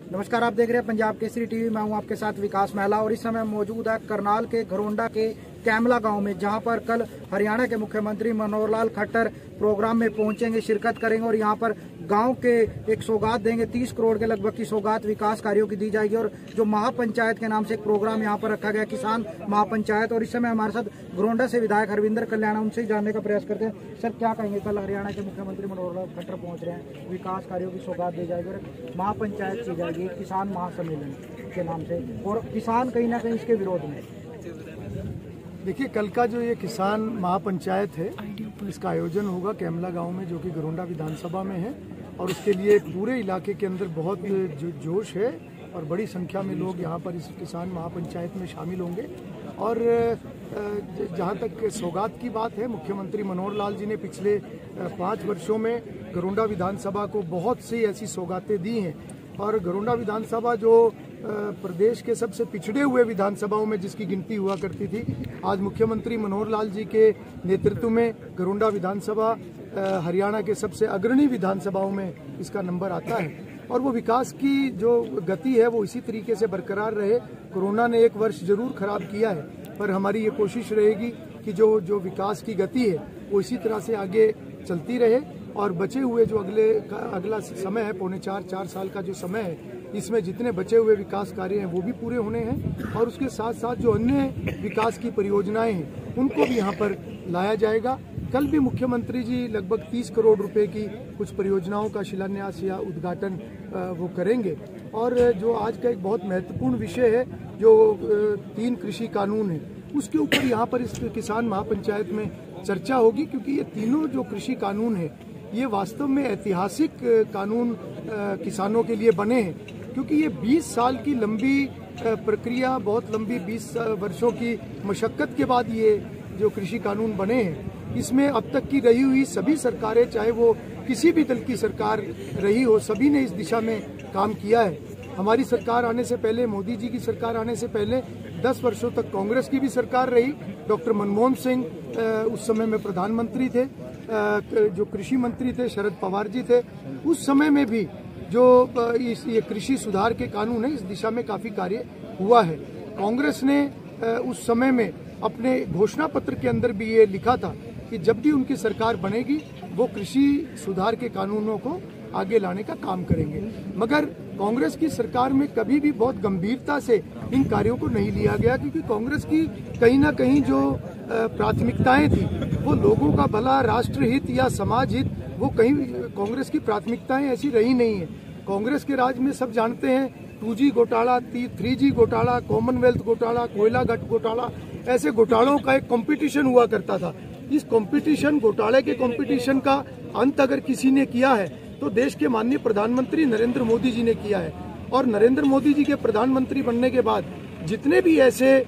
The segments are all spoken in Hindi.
नमस्कार, आप देख रहे हैं पंजाब केसरी टीवी। मैं हूं आपके साथ विकास महला और इस समय मौजूद है करनाल के घरोंडा के कैमला गांव में, जहां पर कल हरियाणा के मुख्यमंत्री मनोहर लाल खट्टर प्रोग्राम में पहुंचेंगे, शिरकत करेंगे और यहां पर गांव के एक सौगात देंगे। 30 करोड़ के लगभग की सौगात विकास कार्यों की दी जाएगी और जो महापंचायत के नाम से एक प्रोग्राम यहां पर रखा गया, किसान महापंचायत। और इस समय हमारे साथ घरोंडा से विधायक हरविंदर कल्याण, उनसे जानने का प्रयास करते हैं। सर, क्या कहेंगे, कल हरियाणा के मुख्यमंत्री मनोहर लाल खट्टर पहुंच रहे हैं, विकास कार्यों की सौगात दी जाएगी और महापंचायत की जाएगी किसान महासम्मेलन के नाम से, और किसान कहीं ना कहीं इसके विरोध में। देखिए, कल का जो ये किसान महापंचायत है, इसका आयोजन होगा कैमला गांव में, जो कि घरोंडा विधानसभा में है। और उसके लिए पूरे इलाके के अंदर बहुत जोश है और बड़ी संख्या में लोग यहाँ पर इस किसान महापंचायत में शामिल होंगे। और जहाँ तक सौगात की बात है, मुख्यमंत्री मनोहर लाल जी ने पिछले 5 वर्षों में घरोंडा विधानसभा को बहुत सी ऐसी सौगातें दी हैं। और घरोंडा विधानसभा जो प्रदेश के सबसे पिछड़े हुए विधानसभाओं में जिसकी गिनती हुआ करती थी, आज मुख्यमंत्री मनोहर लाल जी के नेतृत्व में घरोंडा विधानसभा हरियाणा के सबसे अग्रणी विधानसभाओं में इसका नंबर आता है। और वो विकास की जो गति है वो इसी तरीके से बरकरार रहे। कोरोना ने 1 वर्ष जरूर खराब किया है, पर हमारी ये कोशिश रहेगी कि जो विकास की गति है वो इसी तरह से आगे चलती रहे। और बचे हुए जो अगला समय है, 4.5 साल का जो समय है, इसमें जितने बचे हुए विकास कार्य हैं वो भी पूरे होने हैं। और उसके साथ साथ जो अन्य विकास की परियोजनाएं हैं उनको भी यहाँ पर लाया जाएगा। कल भी मुख्यमंत्री जी लगभग 30 करोड़ रुपए की कुछ परियोजनाओं का शिलान्यास या उद्घाटन वो करेंगे। और जो आज का एक बहुत महत्वपूर्ण विषय है, जो 3 कृषि कानून है, उसके ऊपर यहाँ पर इस किसान महापंचायत में चर्चा होगी। क्योंकि ये तीनों जो कृषि कानून है, ये वास्तव में ऐतिहासिक कानून किसानों के लिए बने हैं। क्योंकि ये 20 साल की लंबी प्रक्रिया, बहुत लंबी 20 वर्षों की मशक्कत के बाद ये जो कृषि कानून बने हैं, इसमें अब तक की रही हुई सभी सरकारें, चाहे वो किसी भी दल की सरकार रही हो, सभी ने इस दिशा में काम किया है। हमारी सरकार आने से पहले, मोदी जी की सरकार आने से पहले 10 वर्षों तक कांग्रेस की भी सरकार रही। डॉक्टर मनमोहन सिंह उस समय में प्रधानमंत्री थे, जो कृषि मंत्री थे शरद पवार जी थे। उस समय में भी जो ये कृषि सुधार के कानून है, इस दिशा में काफी कार्य हुआ है। कांग्रेस ने उस समय में अपने घोषणा पत्र के अंदर भी ये लिखा था कि जब भी उनकी सरकार बनेगी वो कृषि सुधार के कानूनों को आगे लाने का काम करेंगे। मगर कांग्रेस की सरकार में कभी भी बहुत गंभीरता से इन कार्यों को नहीं लिया गया, क्योंकि कांग्रेस की कहीं ना कहीं जो प्राथमिकताएं थी वो लोगों का भला, राष्ट्रहित या समाज हित, वो कहीं कांग्रेस की प्राथमिकताएं ऐसी रही नहीं है। कांग्रेस के राज में सब जानते हैं 2G घोटाला, 3G घोटाला, कॉमनवेल्थ घोटाला, कोयला घोटाला, ऐसे घोटालों का एक कंपटीशन हुआ करता था। इस कंपटीशन, घोटाले के कंपटीशन का अंत अगर किसी ने किया है तो देश के माननीय प्रधानमंत्री नरेंद्र मोदी जी ने किया है। और नरेंद्र मोदी जी के प्रधानमंत्री बनने के बाद जितने भी ऐसे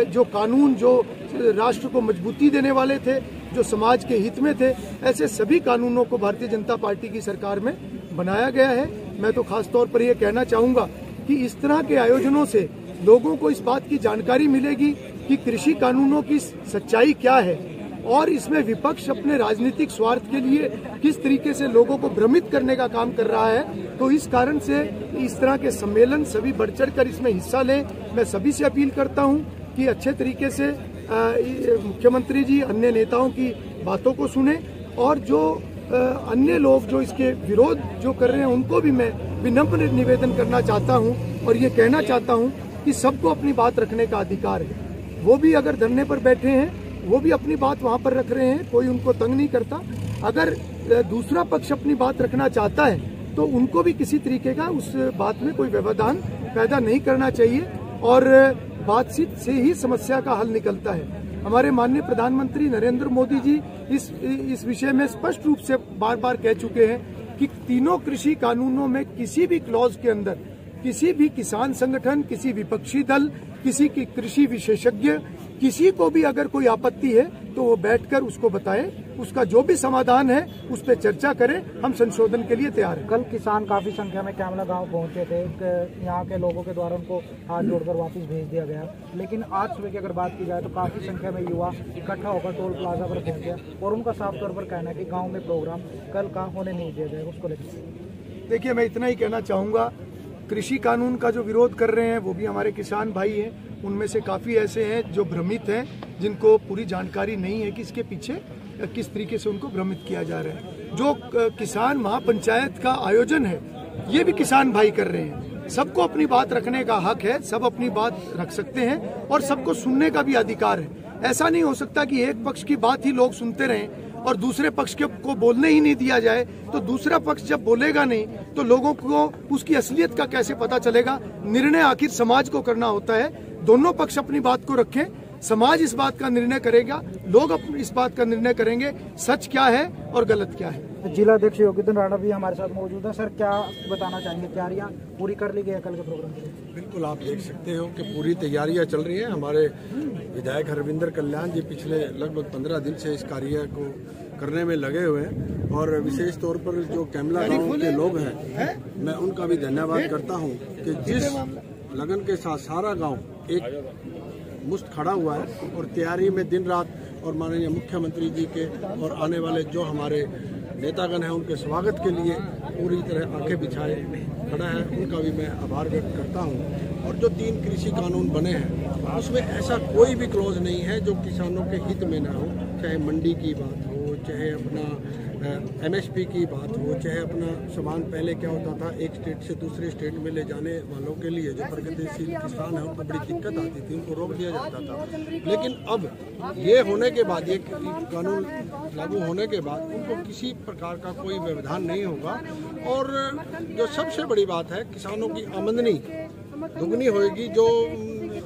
जो कानून जो राष्ट्र को मजबूती देने वाले थे, जो समाज के हित में थे, ऐसे सभी कानूनों को भारतीय जनता पार्टी की सरकार में बनाया गया है। मैं तो खास तौर पर यह कहना चाहूंगा कि इस तरह के आयोजनों से लोगों को इस बात की जानकारी मिलेगी कि कृषि कानूनों की सच्चाई क्या है और इसमें विपक्ष अपने राजनीतिक स्वार्थ के लिए किस तरीके से लोगों को भ्रमित करने का काम कर रहा है। तो इस कारण से इस तरह के सम्मेलन सभी बढ़ चढ़ कर इसमें हिस्सा लें। मैं सभी से अपील करता हूं कि अच्छे तरीके से मुख्यमंत्री जी अन्य नेताओं की बातों को सुने, और जो अन्य लोग जो इसके विरोध जो कर रहे हैं उनको भी मैं विनम्र निवेदन करना चाहता हूं और ये कहना चाहता हूं कि सबको अपनी बात रखने का अधिकार है। वो भी अगर धरने पर बैठे हैं, वो भी अपनी बात वहां पर रख रहे हैं, कोई उनको तंग नहीं करता। अगर दूसरा पक्ष अपनी बात रखना चाहता है तो उनको भी किसी तरीके का उस बात में कोई व्यवधान पैदा नहीं करना चाहिए और बातचीत से ही समस्या का हल निकलता है। हमारे माननीय प्रधानमंत्री नरेंद्र मोदी जी इस विषय में स्पष्ट रूप से बार बार कह चुके हैं कि तीनों कृषि कानूनों में किसी भी क्लॉज के अंदर किसी भी किसान संगठन, किसी विपक्षी दल, किसी की कृषि विशेषज्ञ, किसी को भी अगर कोई आपत्ति है तो वो बैठकर उसको बताएं, उसका जो भी समाधान है उस पर चर्चा करें। हम संशोधन के लिए तैयार हैं। कल किसान काफी संख्या में कैमला गांव पहुंचे थे, यहाँ के लोगों के द्वारा उनको हाथ जोड़कर वापस भेज दिया गया। लेकिन आज सुबह की अगर बात की जाए तो काफी संख्या में युवा इकट्ठा होकर टोल प्लाजा पर पहुंचे और उनका साफ तौर पर कहना है कि गाँव में प्रोग्राम कल का होने नहीं दिया जाएगा। उसको लेकर देखिए, मैं इतना ही कहना चाहूँगा कृषि कानून का जो विरोध कर रहे हैं वो भी हमारे किसान भाई हैं। उनमें से काफ़ी ऐसे हैं जो भ्रमित हैं, जिनको पूरी जानकारी नहीं है कि इसके पीछे किस तरीके से उनको भ्रमित किया जा रहा है। जो किसान महापंचायत का आयोजन है ये भी किसान भाई कर रहे हैं। सबको अपनी बात रखने का हक है, सब अपनी बात रख सकते हैं और सबको सुनने का भी अधिकार है। ऐसा नहीं हो सकता कि एक पक्ष की बात ही लोग सुनते रहें और दूसरे पक्ष को बोलने ही नहीं दिया जाए। तो दूसरा पक्ष जब बोलेगा नहीं तो लोगों को उसकी असलियत का कैसे पता चलेगा। निर्णय आखिर समाज को करना होता है। दोनों पक्ष अपनी बात को रखें, समाज इस बात का निर्णय करेगा, लोग इस बात का निर्णय करेंगे सच क्या है और गलत क्या है। जिला अध्यक्ष योगेंद्र राणा भी हमारे साथ मौजूद है। सर, क्या बताना चाहेंगे, तैयारियां पूरी कर ली गई है कल के प्रोग्राम के लिए? बिल्कुल, आप देख सकते हो कि पूरी तैयारियां चल रही हैं। हमारे विधायक हरविंदर कल्याण जी पिछले लगभग 15 दिन से इस कार्य को करने में लगे हुए हैं और विशेष तौर पर जो कैमला गांव के लोग हैं मैं उनका भी धन्यवाद करता हूं कि जिस लगन के साथ सारा गांव एक मुश्त खड़ा हुआ है और तैयारी में दिन रात, और माननीय मुख्यमंत्री जी के और आने वाले जो हमारे नेतागण हैं उनके स्वागत के लिए पूरी तरह आंखें बिछाए खड़ा है। उनका भी मैं आभार व्यक्त करता हूं। और जो 3 कृषि कानून बने हैं उसमें ऐसा कोई भी क्लॉज नहीं है जो किसानों के हित में ना हो, चाहे मंडी की बात हो, चाहे अपना MSP की बात हो, चाहे अपना सामान पहले क्या होता था एक स्टेट से दूसरे स्टेट में ले जाने वालों के लिए जो प्रगतिशील किसान है उनको बड़ी दिक्कत आती थी, उनको रोक दिया जाता था। लेकिन अब ये होने के बाद, ये कानून लागू होने के बाद उनको किसी प्रकार का कोई व्यवधान नहीं होगा। और जो सबसे बड़ी बात है, किसानों की आमदनी दुगनी होगी जो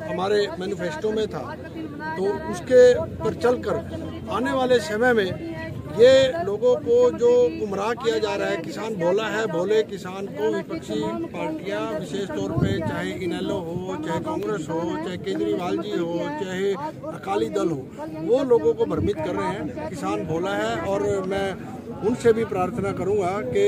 हमारे मैनिफेस्टो में था। तो उसके पर चलकर आने वाले समय में ये लोगों को जो गुमराह किया जा रहा है, किसान भोला है, भोले किसान को विपक्षी पार्टियां विशेष तौर पे, चाहे इनेलो हो, चाहे कांग्रेस हो, चाहे केजरीवाल जी हो, चाहे अकाली दल हो, वो लोगों को भ्रमित कर रहे हैं। किसान भोला है और मैं उनसे भी प्रार्थना करूंगा कि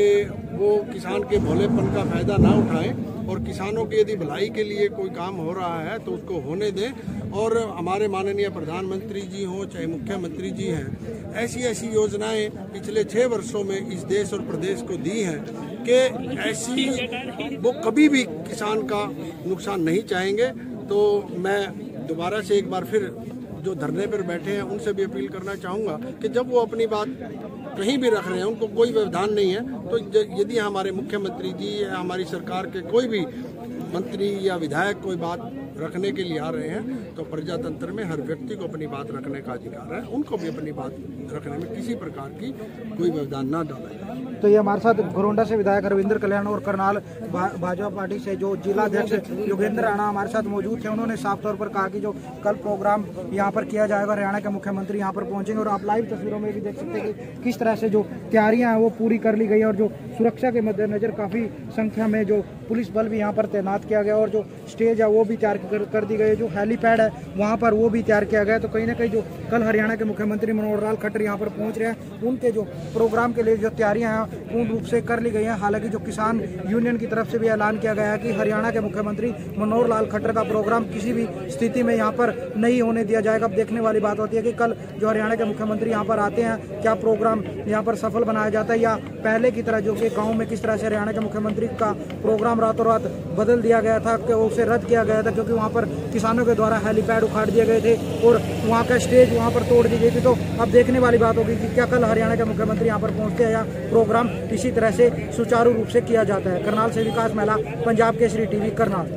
वो किसान के भोलेपन का फायदा ना उठाएं और किसानों की यदि भलाई के लिए कोई काम हो रहा है तो उसको होने दें। और हमारे माननीय प्रधानमंत्री जी हों चाहे मुख्यमंत्री जी हैं, ऐसी ऐसी योजनाएं पिछले 6 वर्षों में इस देश और प्रदेश को दी हैं कि ऐसी वो कभी भी किसान का नुकसान नहीं चाहेंगे। तो मैं दोबारा से एक बार फिर जो धरने पर बैठे हैं उनसे भी अपील करना चाहूँगा कि जब वो अपनी बात कहीं भी रख रहे हैं, उनको कोई व्यवधान नहीं है, तो यदि हमारे मुख्यमंत्री जी या हमारी सरकार के कोई भी मंत्री या विधायक कोई बात रखने के लिए आ रहे हैं तो प्रजातंत्र में हर व्यक्ति को अपनी बात रखने का अधिकार है, उनको भी अपनी बात रखने में किसी प्रकार की कोई व्यवधान ना डाला जाए। तो ये हमारे साथ घरोंडा से विधायक हरविंदर कल्याण और करनाल भाजपा पार्टी से जो जिला अध्यक्ष योगेंद्र राणा हमारे साथ मौजूद थे। उन्होंने साफ तौर पर कहा कि जो कल प्रोग्राम यहाँ पर किया जाएगा, हरियाणा के मुख्यमंत्री यहाँ पर पहुंचेंगे और आप लाइव तस्वीरों में भी देख सकते हैं कि किस तरह से जो तैयारियां हैं वो पूरी कर ली गई और जो सुरक्षा के मद्देनजर काफी संख्या में जो पुलिस बल भी यहाँ पर तैनात किया गया और जो स्टेज है वो भी तैयार कर दी गई, जो हेलीपैड है वहाँ पर वो भी तैयार किया गया। तो कहीं ना कहीं जो कल हरियाणा के मुख्यमंत्री मनोहर लाल खट्टर यहाँ पर पहुँच रहे हैं, उनके जो प्रोग्राम के लिए जो तैयारियां हैं पूर्ण रूप से कर ली गई हैं। हालांकि जो किसान यूनियन की तरफ से भी ऐलान किया गया है कि हरियाणा के मुख्यमंत्री मनोहर लाल खट्टर का प्रोग्राम किसी भी स्थिति में यहाँ पर नहीं होने दिया जाएगा। अब देखने वाली बात होती है कि कल जो हरियाणा के मुख्यमंत्री यहाँ पर आते हैं, क्या प्रोग्राम यहाँ पर सफल बनाया जाता है या पहले की तरह जो कि गाँव में किस तरह से हरियाणा के मुख्यमंत्री का प्रोग्राम रातों रात बदल दिया गया था, कि उसे रद्द किया गया था क्योंकि वहाँ पर किसानों के द्वारा हेलीपैड उखाड़ दिए गए थे और वहाँ का स्टेज वहाँ पर तोड़ दी गई थी। तो अब देखने वाली बात होगी कि क्या कल हरियाणा के मुख्यमंत्री यहाँ पर पहुँचते हैं या प्रोग्राम इसी तरह से सुचारू रूप से किया जाता है। करनाल से विकास महिला, पंजाब केसरी टीवी, करनाल।